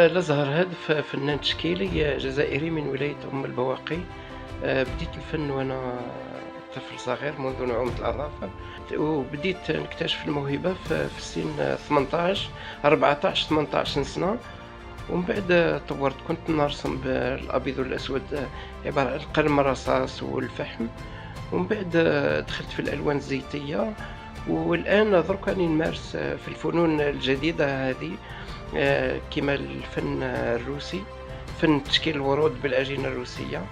الأزهر هادف فنان تشكيلي جزائري من ولاية أم البواقي. بديت الفن وأنا طفل صغير منذ نعومة الأظافر، وبديت نكتشف الموهبة في سن 18 14 18 سنة. ومن بعد طورت، كنت نرسم بالأبيض والأسود، عبارة عن القلم الرصاص والفحم. ومن بعد دخلت في الألوان الزيتية، والآن درك راني نمارس في الفنون الجديدة هذه، كما الفن الروسي، فن تشكيل الورود بالعجينة الروسية،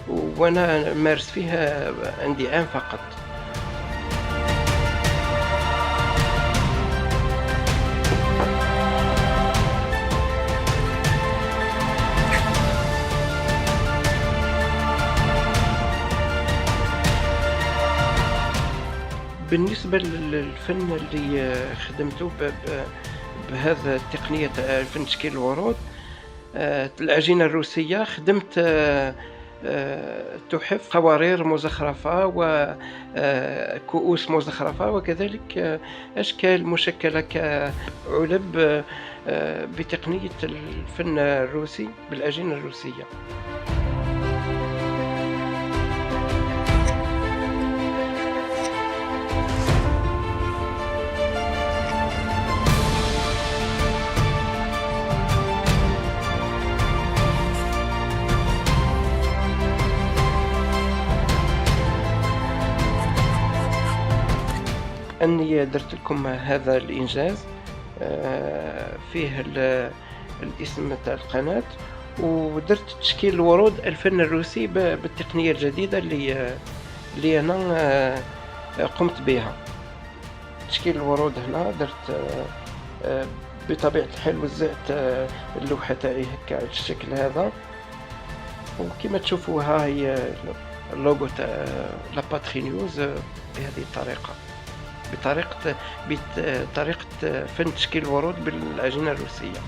وأنا مارس فيه عندي عام فقط. بالنسبة للفن اللي خدمته بهذا التقنية تاع فن تشكيل الورود، العجينة الروسية خدمت تحف قوارير مزخرفة وكؤوس مزخرفة، وكذلك أشكال مشكلة كعلب بتقنية الفن الروسي بالعجينة الروسية. أني درت لكم هذا الإنجاز، فيه الاسم تاع القناة، ودرت تشكيل الورود الفن الروسي بالتقنية الجديدة اللي أنا قمت بها. تشكيل الورود هنا درت بطبيعة الحال، وزعت اللوحة تاعي هكا على الشكل هذا، وكما تشوفوا ها هي اللوغو تاع لاباتري نيوز بهذه الطريقة، بطريقة فن تشكيل الورود بالعجينة الروسية.